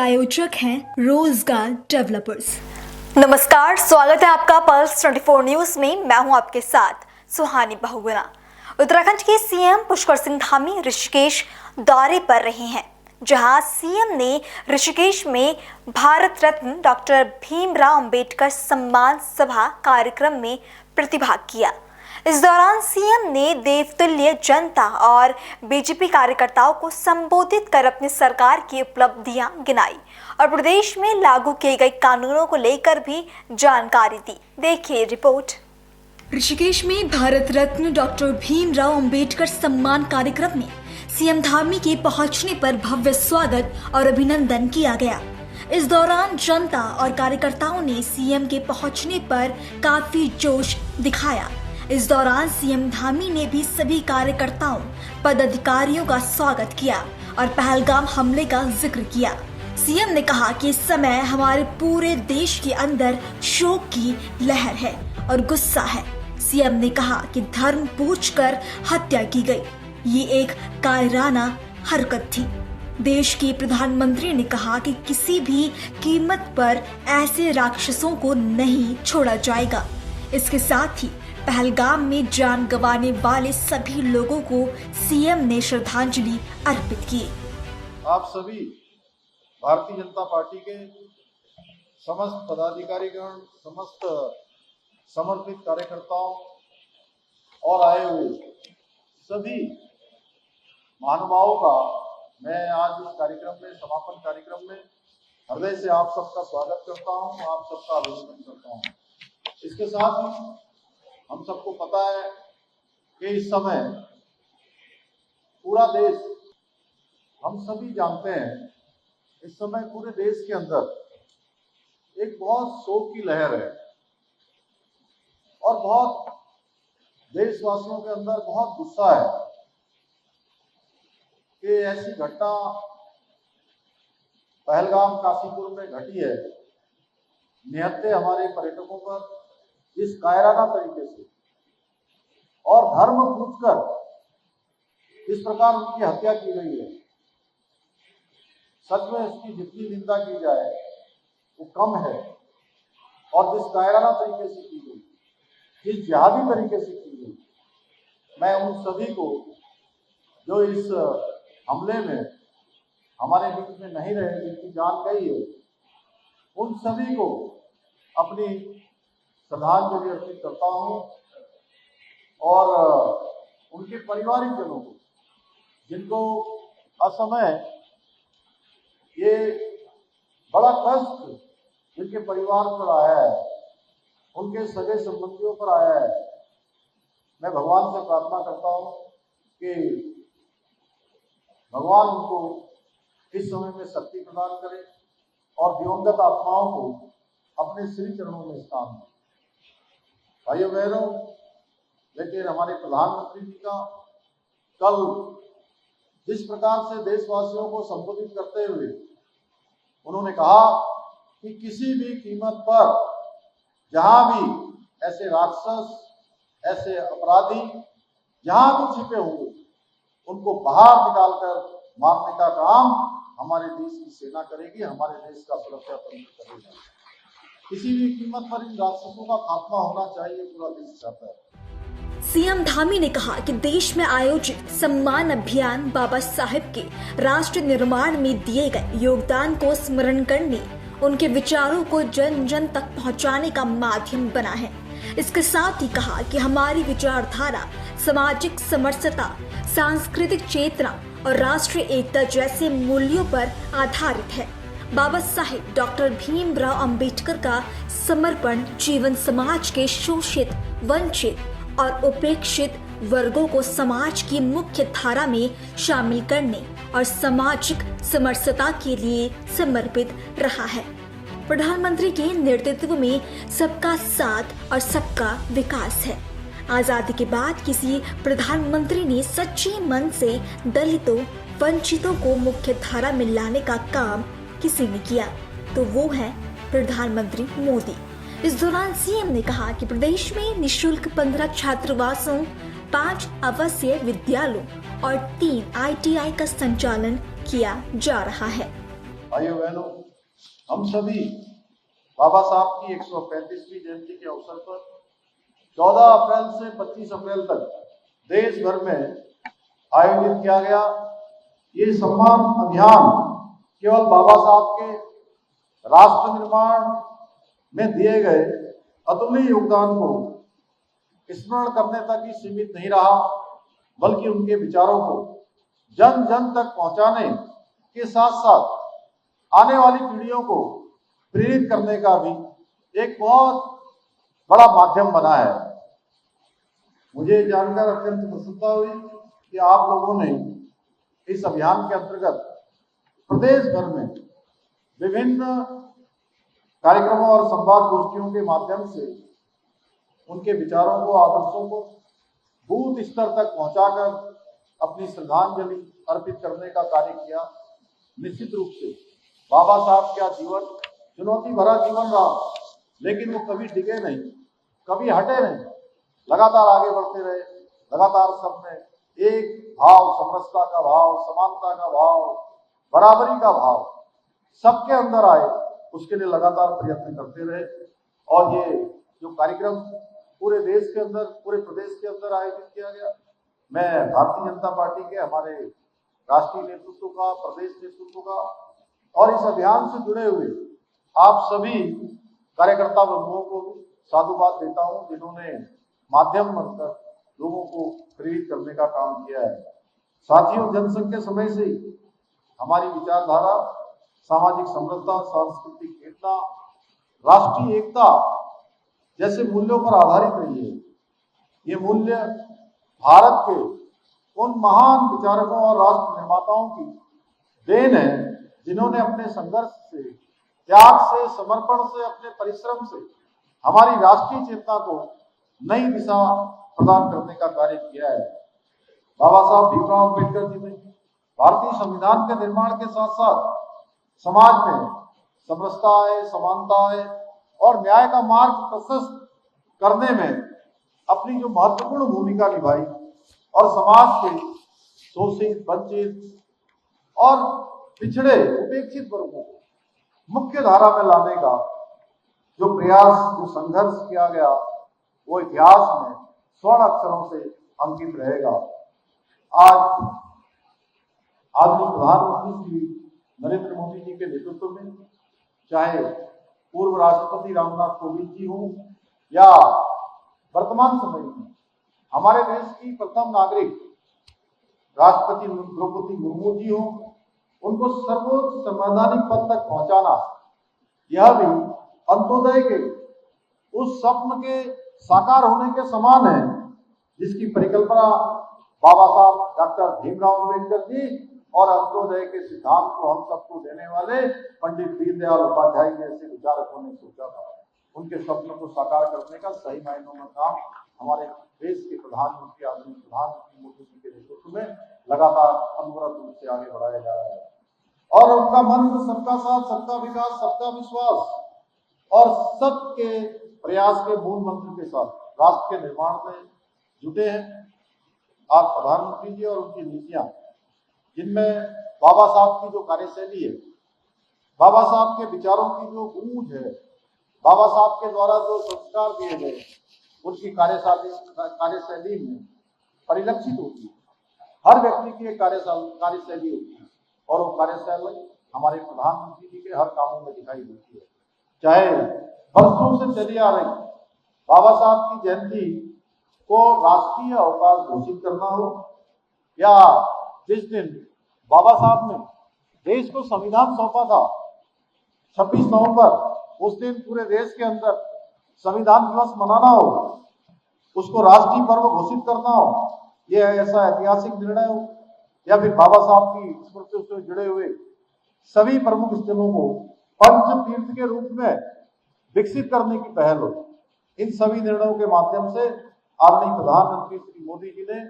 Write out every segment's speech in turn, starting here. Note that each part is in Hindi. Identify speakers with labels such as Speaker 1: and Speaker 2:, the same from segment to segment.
Speaker 1: प्रायोजक हैं रोजगार डेवलपर्स।
Speaker 2: नमस्कार, स्वागत है आपका पल्स 24 न्यूज में। मैं हूं आपके साथ सुहानी बहुगुणा। उत्तराखंड के सीएम पुष्कर सिंह धामी ऋषिकेश दौरे पर रहे हैं, जहां सीएम ने ऋषिकेश में भारत रत्न डॉक्टर भीमराव अंबेडकर सम्मान सभा कार्यक्रम में प्रतिभाग किया। इस दौरान सीएम ने देवतुल्य जनता और बीजेपी कार्यकर्ताओं को संबोधित कर अपनी सरकार की उपलब्धियां गिनाई और प्रदेश में लागू किए गए कानूनों को लेकर भी जानकारी दी। देखिए रिपोर्ट।
Speaker 1: ऋषिकेश में भारत रत्न डॉक्टर भीमराव अंबेडकर सम्मान कार्यक्रम में सीएम धामी के पहुंचने पर भव्य स्वागत और अभिनंदन किया गया। इस दौरान जनता और कार्यकर्ताओं ने सीएम के पहुंचने पर काफी जोश दिखाया। इस दौरान सीएम धामी ने भी सभी कार्यकर्ताओं, पदाधिकारियों का स्वागत किया और पहलगाम हमले का जिक्र किया। सीएम ने कहा कि इस समय हमारे पूरे देश के अंदर शोक की लहर है और गुस्सा है। सीएम ने कहा कि धर्म पूछकर हत्या की गई, ये एक कायराना हरकत थी। देश के प्रधानमंत्री ने कहा कि किसी भी कीमत पर ऐसे राक्षसों को नहीं छोड़ा जाएगा। इसके साथ ही पहलगाम में जान गंवाने वाले सभी लोगों को सीएम ने श्रद्धांजलि अर्पित की।
Speaker 3: आप सभी भारतीय जनता पार्टी के समस्त पदाधिकारीगण, समस्त समर्पित कार्यकर्ताओं और आए हुए सभी महानुभावों का मैं आज इस कार्यक्रम में, समापन कार्यक्रम में हृदय से आप सबका स्वागत करता हूं, आप सबका अभिनंदन करता हूं। इसके साथ ही हम सबको पता है कि इस समय पूरा देश, हम सभी जानते हैं, इस समय पूरे देश के अंदर एक बहुत शोक की लहर है और बहुत देशवासियों के अंदर बहुत गुस्सा है कि ऐसी घटना पहलगाम काशीपुर में घटी है। निहत्थे हमारे पर्यटकों पर इस कायराना तरीके से और धर्म पूछकर इस प्रकार उनकी हत्या की गई है। सच में इसकी जितनी निंदा की जाए वो कम है। और जिस कायराना तरीके से की गई, जिस जिहादी तरीके से की गई, मैं उन सभी को जो इस हमले में हमारे बीच में नहीं रहे, जिनकी जान गई है, उन सभी को अपनी श्रद्धांजलि अर्पित करता हूं और उनके परिवारजनों को, जिनको असमय ये बड़ा कष्ट जिनके परिवार पर आया है, उनके सगे संबंधियों पर आया है, मैं भगवान से प्रार्थना करता हूं कि भगवान उनको इस समय में शक्ति प्रदान करे और दिवंगत आत्माओं को अपने श्री चरणों में स्थान दें। भाइयों बहनों, लेकिन हमारे प्रधानमंत्री जी का कल जिस प्रकार से देशवासियों को संबोधित करते हुए उन्होंने कहा कि किसी भी कीमत पर जहां भी ऐसे राक्षस, ऐसे अपराधी जहां भी छिपे होंगे, उनको बाहर निकालकर मारने का काम हमारे देश की सेना करेगी, हमारे देश का सुरक्षा तंत्र करेगा। किसी भी कीमत पर इन राक्षसों का खात्मा होना चाहिए, पूरा देश चाहता है।
Speaker 1: सीएम धामी ने कहा कि देश में आयोजित सम्मान अभियान बाबा साहेब के राष्ट्र निर्माण में दिए गए योगदान को स्मरण करने, उनके विचारों को जन जन तक पहुंचाने का माध्यम बना है। इसके साथ ही कहा कि हमारी विचारधारा सामाजिक समरसता, सांस्कृतिक चेतना और राष्ट्रीय एकता जैसे मूल्यों पर आधारित है। बाबा साहेब डॉक्टर भीमराव अंबेडकर का समर्पण जीवन समाज के शोषित, वंचित और उपेक्षित वर्गों को समाज की मुख्य धारा में शामिल करने और सामाजिक समरसता के लिए समर्पित रहा है। प्रधानमंत्री के नेतृत्व में सबका साथ और सबका विकास है। आजादी के बाद किसी प्रधानमंत्री ने सच्चे मन से दलितों, वंचितों को मुख्य धारा में लाने का काम किसी ने किया तो वो है प्रधानमंत्री मोदी। इस दौरान सीएम ने कहा कि प्रदेश में निःशुल्क 15 छात्रावासों, 5 आवासीय विद्यालयों और 3 ITI का संचालन किया जा रहा है।
Speaker 3: भाइयों बहनों, हम सभी बाबा साहब की 135वीं जयंती के अवसर पर 14 अप्रैल से 25 अप्रैल तक देश भर में आयोजित किया गया ये सम्मान अभियान केवल बाबा साहब के राष्ट्र निर्माण में दिए गए अतुल्य योगदान को स्मरण करने तक ही सीमित नहीं रहा, बल्कि उनके विचारों को जन जन तक पहुंचाने के साथ साथ आने वाली पीढ़ियों को प्रेरित करने का भी एक बहुत बड़ा माध्यम बना है। मुझे जानकर अत्यंत प्रसन्नता हुई कि आप लोगों ने इस अभियान के अंतर्गत प्रदेश भर में विभिन्न कार्यक्रमों और संवाद गोष्ठियों के माध्यम से उनके विचारों को, आदर्शों को बूथ स्तर तक पहुंचाकर अपनी श्रद्धांजलि अर्पित करने का कार्य किया। निश्चित रूप से बाबा साहब का जीवन चुनौती भरा जीवन रहा, लेकिन वो कभी डिगे नहीं, कभी हटे नहीं, लगातार आगे बढ़ते रहे। लगातार सब में एक भाव, समरसता का भाव, समानता का भाव, बराबरी का भाव सबके अंदर आए, उसके लिए लगातार प्रयत्न करते रहे। और ये जो कार्यक्रम पूरे देश के अंदर, पूरे प्रदेश के अंदर आयोजित किया गया, मैं भारतीय जनता पार्टी के हमारे राष्ट्रीय नेतृत्व का, प्रदेश नेतृत्व का और इस अभियान से जुड़े हुए आप सभी कार्यकर्ता बंधुओं को साधुवाद देता हूं, जिन्होंने माध्यम बनकर लोगों को प्रेरित करने का काम किया है। साथियों, जनसंघ के समय से हमारी विचारधारा सामाजिक समरसता, सांस्कृतिक एकता, राष्ट्रीय एकता जैसे मूल्यों पर आधारित रही है। ये मूल्य भारत के उन महान विचारकों और राष्ट्र निर्माताओं की देन है, जिन्होंने अपने संघर्ष से, त्याग से, समर्पण से, अपने परिश्रम से हमारी राष्ट्रीय चेतना को नई दिशा प्रदान करने का कार्य किया है। बाबा साहब भीमराव अम्बेडकर जी ने भारतीय संविधान के निर्माण के साथ साथ समाज में समरसता आए, समानता आए और न्याय का मार्ग प्रशस्त करने में अपनी जो महत्वपूर्ण भूमिका निभाई और समाज के शोषित, वंचित और पिछड़े, उपेक्षित वर्गों को मुख्य धारा में लाने का जो प्रयास, जो संघर्ष किया गया, वो इतिहास में स्वर्ण अक्षरों से अंकित रहेगा। आज आदरणीय प्रधानमंत्री श्री नरेंद्र मोदी जी के नेतृत्व में, चाहे पूर्व राष्ट्रपति रामनाथ कोविंद जी हों या वर्तमान समय में हमारे देश की प्रथम नागरिक राष्ट्रपति द्रौपदी मुर्मू जी हों, उनको सर्वोच्च संवैधानिक पद तक पहुंचाना, यह भी अंत्योदय के उस स्वप्न के साकार होने के समान है, जिसकी परिकल्पना बाबा साहब डॉक्टर भीमराव अम्बेडकर जी और अंत्योदय के सिद्धांत को हम सबको देने वाले पंडित दीनदयाल उपाध्याय जैसे विचारकों ने सोचा था। उनके स्वप्न को साकार करने का सही मायनों में काम हमारे देश के प्रधानमंत्री, आदरणीय प्रधानमंत्री मोदी जी के नेतृत्व में लगातार अनवरत रूप से आगे बढ़ाया जा रहा है। और उनका मंत्र सबका साथ, सबका विकास, सबका विश्वास और सबके प्रयास के मूल मंत्र के साथ राष्ट्र के निर्माण में जुटे हैं। आज प्रधानमंत्री जी और उनकी नीतियां, जिनमें बाबा साहब की जो कार्यशैली है, बाबा साहब के विचारों की जो गूंज है, बाबा साहब के द्वारा जो संस्कार दिए गए, उनकी कार्यशैली में परिलक्षित होती है। हर व्यक्ति की एक कार्यशैली होती है और वो कार्यशैली हमारे प्रधानमंत्री जी के हर कामों में दिखाई देती है। चाहे वर्षों से चली आ रही बाबा साहब की जयंती को राष्ट्रीय अवकाश घोषित करना हो, या जिस दिन बाबा साहब ने देश को संविधान सौंपा था 26 नवंबर, उस दिन पूरे देश के अंदर संविधान दिवस मनाना हो, उसको राष्ट्रीय पर्व घोषित करना हो, यह ऐसा ऐतिहासिक निर्णय हो, या फिर बाबा साहब की स्मृतियों से जुड़े हुए सभी प्रमुख स्थलों को पंच तीर्थ के रूप में विकसित करने की पहल हो। इन सभी निर्णयों के माध्यम से आदरणीय प्रधानमंत्री श्री मोदी जी ने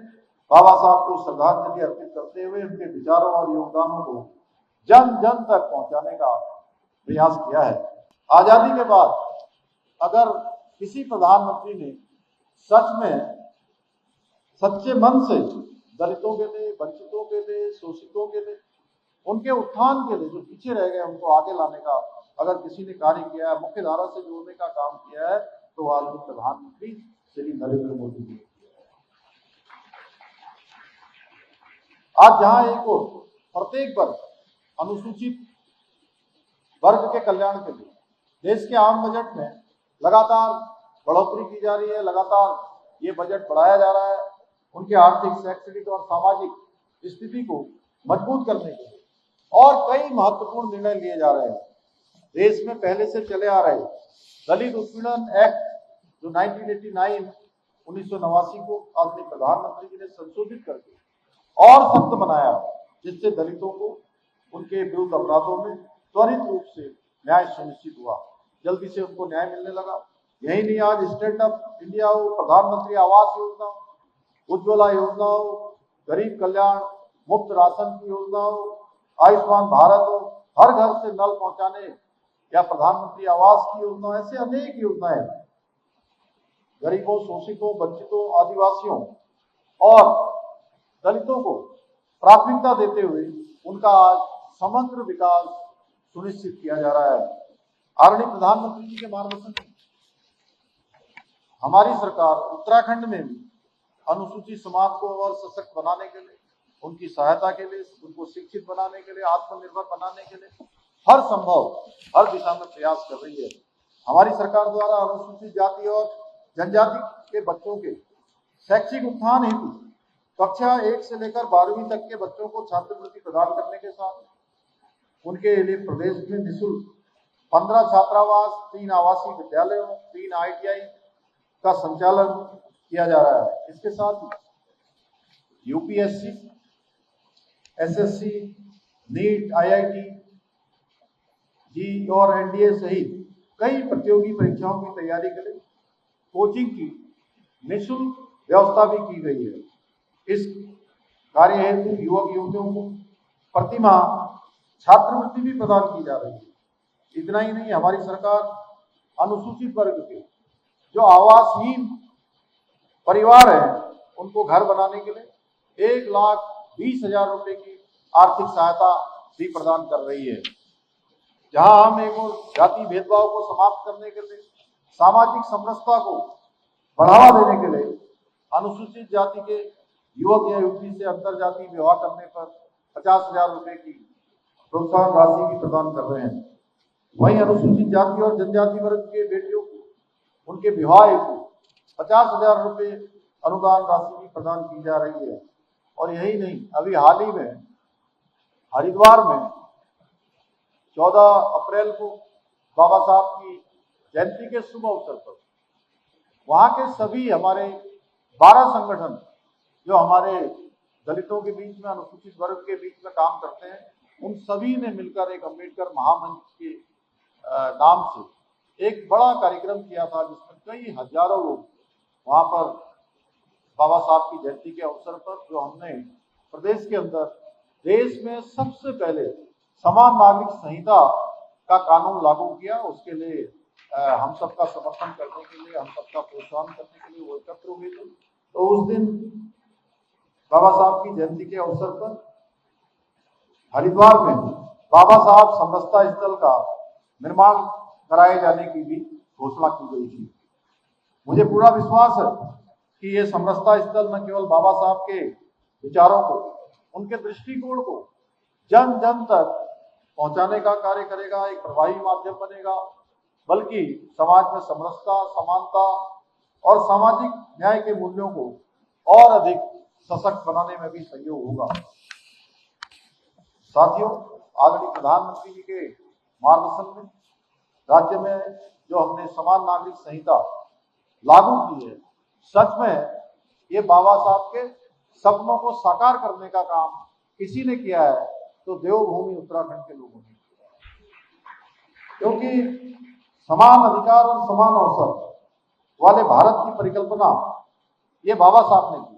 Speaker 3: बाबा साहब को श्रद्धांजलि अर्पित करते हुए उनके विचारों और योगदानों को जन जन तक पहुंचाने का प्रयास किया है। आजादी के बाद अगर किसी प्रधानमंत्री ने सच में सच्चे मन से दलितों के लिए, वंचितों के लिए, शोषितों के लिए उनके उत्थान के लिए जो पीछे रह गए उनको आगे लाने का अगर किसी ने कार्य किया है, मुख्य धारा से जोड़ने का काम किया है, तो आदरणीय प्रधानमंत्री श्री नरेंद्र मोदी जी। आज जहां एक और प्रत्येक वर्ग अनुसूचित वर्ग के कल्याण के लिए देश के आम बजट में लगातार बढ़ोतरी की जा रही है, लगातार ये बजट बढ़ाया जा रहा है, उनके आर्थिक, शैक्षणिक और सामाजिक स्थिति को मजबूत करने के लिए और कई महत्वपूर्ण निर्णय लिए जा रहे हैं। देश में पहले से चले आ रहे दलित उत्पीड़न एक्ट जो 1989 को आदरणीय प्रधानमंत्री जी ने संशोधित करके और सख्त बनाया, जिससे दलितों को उनके विरुद्ध अपराधों में त्वरित रूप से न्याय सुनिश्चित हुआ, जल्दी से उनको न्याय मिलने लगा। यही नहीं, आज स्टैंड अप इंडिया हो, प्रधानमंत्री आवास योजना, उज्ज्वला योजना हो, गरीब कल्याण मुफ्त राशन की योजना हो, आयुष्मान भारत हो, हर घर से नल पहुंचाने या प्रधानमंत्री आवास की योजना, ऐसे अनेक योजनाएं गरीबों, शोषितों, वंचितों, आदिवासियों और दलितों को प्राथमिकता देते हुए उनका आज समग्र विकास सुनिश्चित किया जा रहा है। आदरणीय प्रधानमंत्री जी के मार्गदर्शन में हमारी सरकार उत्तराखंड में भी अनुसूचित समाज को और सशक्त बनाने के लिए, उनकी सहायता के लिए, उनको शिक्षित बनाने के लिए, आत्मनिर्भर बनाने के लिए हर संभव हर दिशा में प्रयास कर रही है। हमारी सरकार द्वारा अनुसूचित जाति और जनजाति के बच्चों के शैक्षिक उत्थान हेतु कक्षा 1 से लेकर 12वीं तक के बच्चों को छात्रवृत्ति प्रदान करने के साथ उनके लिए प्रदेश में निःशुल्क 15 छात्रावास, 3 आवासीय विद्यालयों, 3 ITI का संचालन किया जा रहा है। इसके साथ ही UPSC, SSC, नीट, IIT, जी और NDA सहित कई प्रतियोगी परीक्षाओं की तैयारी के लिए कोचिंग की निःशुल्क व्यवस्था भी की गई है। इस कार्य हेतु युवक युवतियों को प्रतिमाह छात्रवृत्ति भी प्रदान की जा रही है। इतना ही नहीं, हमारी सरकार अनुसूचित वर्ग के जो आवासहीन परिवार है उनको घर बनाने के लिए 1,20,000 रुपए की आर्थिक सहायता भी प्रदान कर रही है। जहां हम एक और जाति भेदभाव को समाप्त करने के लिए, सामाजिक समरसता को बढ़ावा देने के लिए अनुसूचित जाति के युवक या युवती से अंतर जातीय विवाह करने पर 50,000 रुपए की प्रोत्साहन राशि भी प्रदान कर रहे हैं। वहीं अनुसूचित जाति और जनजाति वर्ग के बेटियों को उनके विवाह हेतु 50,000 रुपए अनुदान राशि भी प्रदान की जा रही है। और यही नहीं, अभी हाल ही में हरिद्वार में 14 अप्रैल को बाबा साहब की जयंती के शुभ अवसर पर वहां के सभी हमारे 12 संगठन जो हमारे दलितों के बीच में, अनुसूचित वर्ग के बीच में काम करते हैं, उन सभी ने मिलकर एक अम्बेडकर महामंच के नाम से एक बड़ा कार्यक्रम किया था, जिसमें कई हजारों लोग वहां पर बाबा साहब की जयंती के अवसर पर, जो हमने प्रदेश के अंदर देश में सबसे पहले समान नागरिक संहिता का कानून लागू किया, उसके लिए हम सबका समर्थन करने के लिए, हम सबका प्रोत्साहन करने के लिए वो एकत्र हुए थे। तो उस दिन बाबा साहब की जयंती के अवसर पर हरिद्वार में बाबा साहब समरसता स्थल का निर्माण कराए जाने की भी घोषणा की गई थी। मुझे पूरा विश्वास है कि ये समरसता स्थल न केवल बाबा साहब के विचारों को, उनके दृष्टिकोण को जन जन तक पहुंचाने का कार्य करेगा, एक प्रभावी माध्यम बनेगा, बल्कि समाज में समरसता, समानता और सामाजिक न्याय के मूल्यों को और अधिक सशक्त बनाने में भी सहयोग होगा। साथियों, आदरणीय प्रधानमंत्री जी के मार्गदर्शन में राज्य में जो हमने समान नागरिक संहिता लागू की है, सच में ये बाबा साहब के सपनों को साकार करने का काम किसी ने किया है तो देवभूमि उत्तराखंड के लोगों ने किया, क्योंकि समान अधिकार और समान अवसर वाले भारत की परिकल्पना ये बाबा साहब ने की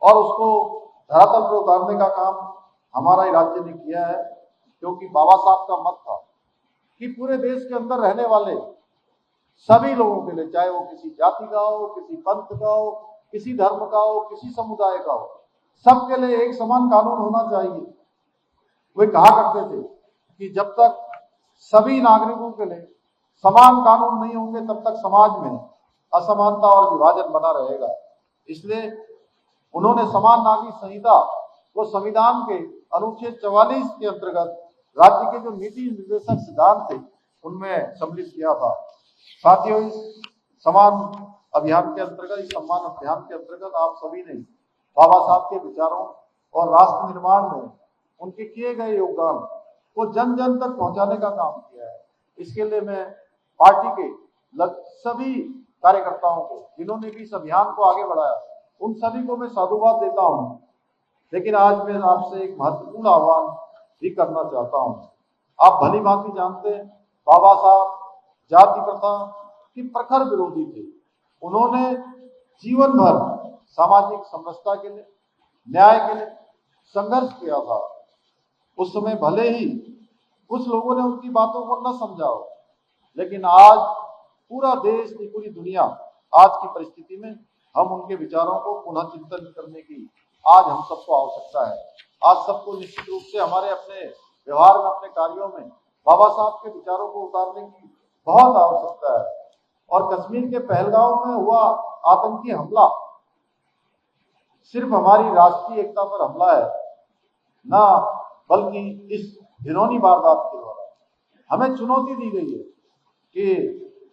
Speaker 3: और उसको धरातल पर उतारने का काम हमारा ही राज्य ने किया है। क्योंकि बाबा साहब का मत था कि पूरे देश के अंदर रहने वाले सभी लोगों के लिए, चाहे वो किसी जाति का हो, किसी पंथ का हो, किसी धर्म का हो, किसी समुदाय का हो, सबके लिए एक समान कानून होना चाहिए। वे कहा करते थे कि जब तक सभी नागरिकों के लिए समान कानून नहीं होंगे तब तक समाज में असमानता और विभाजन बना रहेगा। इसलिए उन्होंने समान नागरिक संहिता को संविधान के अनुच्छेद 44 के अंतर्गत राज्य के जो नीति निर्देशक सिद्धांत थे उनमें सम्मिलित किया था। साथियों, इस समान अभियान के अंतर्गत, इस सम्मान अभियान के अंतर्गत आप सभी ने बाबा साहब के विचारों और राष्ट्र निर्माण में उनके किए गए योगदान को जन जन तक पहुंचाने का काम किया है। इसके लिए मैं पार्टी के सभी कार्यकर्ताओं को, जिन्होंने भी इस अभियान को आगे बढ़ाया, उन सभी को मैं साधुवाद देता हूं। लेकिन आज मैं आपसे एक महत्वपूर्ण आह्वान भी करना चाहता हूं। आप भली भांति जानते हैं, बाबा साहब जाति प्रथा की प्रखर विरोधी थे। उन्होंने जीवन भर सामाजिक समरसता के लिए, न्याय के लिए संघर्ष किया था। उस समय भले ही कुछ लोगों ने उनकी बातों को न समझा हो, लेकिन आज पूरा देश, पूरी दुनिया आज की परिस्थिति में हम उनके विचारों को पुनः चिंतन करने की आज हम सबको आवश्यकता है। आज सबको निश्चित रूप से हमारे अपने व्यवहार में, अपने कार्यों में बाबा साहब के विचारों को उतारने की बहुत आवश्यकता है। और कश्मीर के पहलगांव में हुआ आतंकी हमला सिर्फ हमारी राष्ट्रीय एकता पर हमला है, ना बल्कि इस घिनौनी वारदात के द्वारा हमें चुनौती दी गई है कि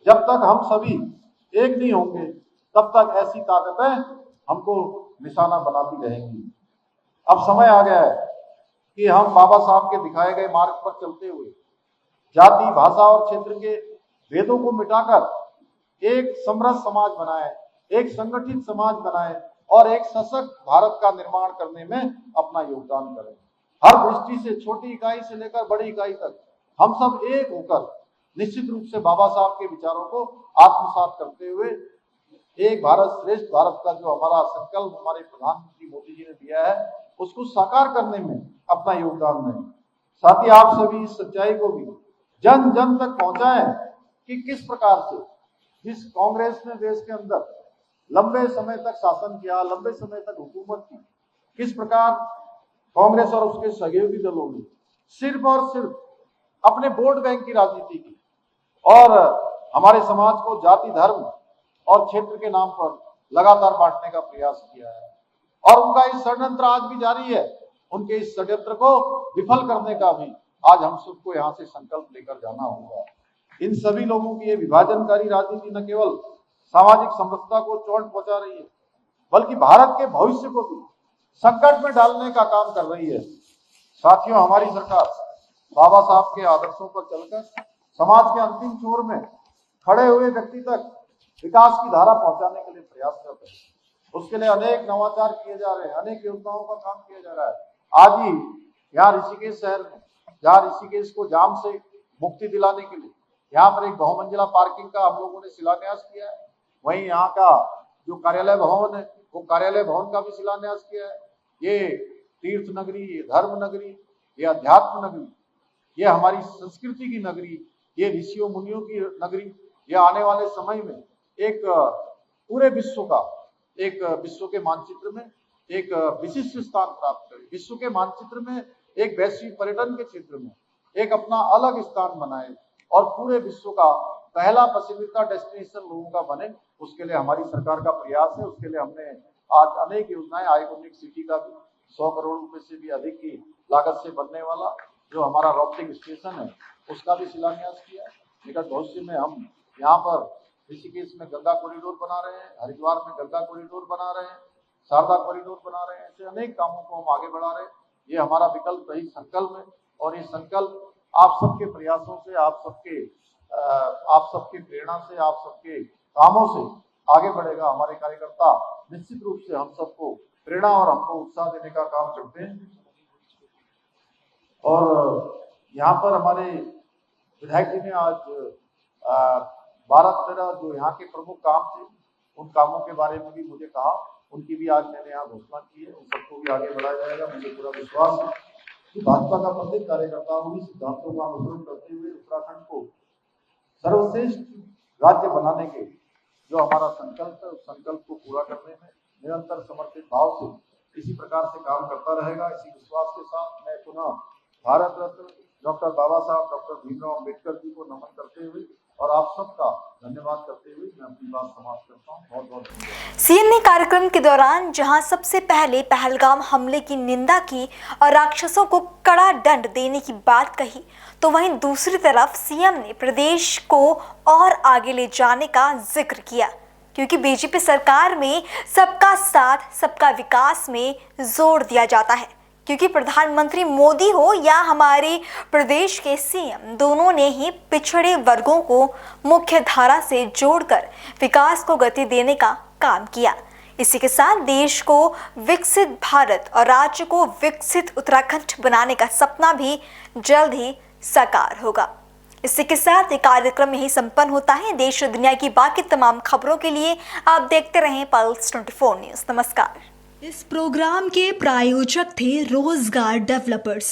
Speaker 3: जब तक हम सभी एक नहीं होंगे तब तक ऐसी ताकतें हमको निशाना बनाती रहेंगी। अब समय आ गया है कि हम बाबा साहब के दिखाए गए मार्ग पर चलते हुए जाति, भाषा और क्षेत्र के भेदों को मिटाकर एक समरस समाज बनाएं, एक संगठित समाज बनाएं और एक सशक्त भारत का निर्माण करने में अपना योगदान करें। हर दृष्टि से, छोटी इकाई से लेकर बड़ी इकाई तक हम सब एक होकर निश्चित रूप से बाबा साहब के विचारों को आत्मसात करते हुए एक भारत श्रेष्ठ भारत का जो हमारा संकल्प हमारे प्रधानमंत्री मोदी जी ने दिया है, उसको साकार करने में अपना योगदान दें। साथ ही आप सभी इस सच्चाई को भी जन जन तक पहुंचाएं कि किस प्रकार से जिस कांग्रेस ने देश के अंदर लंबे समय तक शासन किया, लंबे समय तक हुकूमत की, किस प्रकार कांग्रेस और उसके सहयोगी दलों ने सिर्फ और सिर्फ अपने वोट बैंक की राजनीति की और हमारे समाज को जाति, धर्म और क्षेत्र के नाम पर लगातार बांटने का प्रयास किया है। और उनका इस षड्यंत्र आज भी जारी है। उनके इस षड्यंत्र को विफल करने का भी आज हम सबको यहाँ से संकल्प लेकर जाना होगा। इन सभी लोगों की ये विभाजनकारी राजनीति न केवल सामाजिक समरसता को चोट पहुंचा रही है, बल्कि भारत के भविष्य को भी संकट में डालने का काम कर रही है। साथियों, हमारी सरकार बाबा साहब के आदर्शों पर चलकर समाज के अंतिम छोर में खड़े हुए व्यक्ति तक विकास की धारा पहुंचाने के लिए प्रयासरत है। उसके लिए अनेक नवाचार किए जा रहे हैं, अनेक योजनाओं का काम किया जा रहा है। आज ही यहाँ ऋषिकेश शहर में, जहाँ ऋषिकेश को जाम से मुक्ति दिलाने के लिए यहाँ पर एक बहुमंजिला पार्किंग का हम लोगों ने शिलान्यास किया है। वहीं यहाँ का जो कार्यालय भवन है, वो कार्यालय भवन का भी शिलान्यास किया है। ये तीर्थ नगरी, ये धर्म नगरी, ये अध्यात्म नगरी, ये हमारी संस्कृति की नगरी, ये ऋषियों मुनियों की नगरी, ये आने वाले समय में एक पूरे विश्व का, एक विश्व के मानचित्र में एक विशिष्ट स्थान प्राप्त करे, विश्व के मानचित्र में एक वैश्विक पर्यटन के क्षेत्र में एक अपना अलग स्थान बनाए और पूरे विश्व का पहला पसंदीदा डेस्टिनेशन लोगों का बने। उसके लिए हमारी सरकार का प्रयास है। उसके लिए हमने आज अनेक योजनाएं, आइकॉनिक सिटी का भी 100 करोड़ रुपए से भी अधिक की लागत से बनने वाला जो हमारा राफ्टिंग स्टेशन है, उसका भी शिलान्यास किया। निकट भविष्य में हम यहाँ पर ऋषिकेश में गंगा कॉरिडोर बना रहे हैं, हरिद्वार में गंगा कॉरिडोर बना रहे हैं, शारदा कॉरिडोर बना रहे हैं। ऐसे अनेक कामों को हम आगे बढ़ा रहे हैं। ये हमारा विकल्प रही संकल्प है और ये संकल्प आप सबके प्रयासों से, आप सबके प्रेरणा से, आप सबके कामों से आगे बढ़ेगा। हमारे कार्यकर्ता निश्चित रूप से हम सबको प्रेरणा और हमको उत्साह देने का काम करते हैं। और यहाँ पर हमारे विधायक जी ने आज 12-13 जो यहाँ के प्रमुख काम थे, उन कामों के बारे में भी मुझे कहा। उनकी भी आज मैंने यहाँ घोषणा की है। उन सबको भी आगे बढ़ाया जाएगा। मुझे पूरा विश्वास है कि भाजपा का प्रत्येक कार्यकर्ता उन्हीं सिद्धांतों का अनुसरण करते हुए उत्तराखंड को सर्वश्रेष्ठ राज्य बनाने के जो हमारा संकल्प है, उस संकल्प को पूरा करने में निरंतर समर्पित भाव से इसी प्रकार से काम करता रहेगा। इसी विश्वास के साथ मैं पुनः भारत रत्न डॉक्टर बाबा साहब डॉक्टर भीमराव अम्बेडकर जी को नमन करते हुए और आप सबका धन्यवाद करते हुए मैं अपनी बात समाप्त करता हूँ। बहुत बहुत धन्यवाद।
Speaker 2: सीएम ने कार्यक्रम के दौरान जहां सबसे पहले पहलगाम हमले की निंदा की और राक्षसों को कड़ा दंड देने की बात कही, तो वहीं दूसरी तरफ सीएम ने प्रदेश को और आगे ले जाने का जिक्र किया, क्योंकि बीजेपी सरकार में सबका साथ सबका विकास में जोर दिया जाता है। क्योंकि प्रधानमंत्री मोदी हो या हमारे प्रदेश के सीएम, दोनों ने ही पिछड़े वर्गों को मुख्य धारा से जोड़कर विकास को गति देने का काम किया। इसी के साथ देश को विकसित भारत और राज्य को विकसित उत्तराखंड बनाने का सपना भी जल्द ही साकार होगा। इसी के साथ ये कार्यक्रम यही संपन्न होता है। देश और दुनिया की बाकी तमाम खबरों के लिए आप देखते रहें पल्स 24 न्यूज। नमस्कार।
Speaker 1: इस प्रोग्राम के प्रायोजक थे रोजगार डेवलपर्स।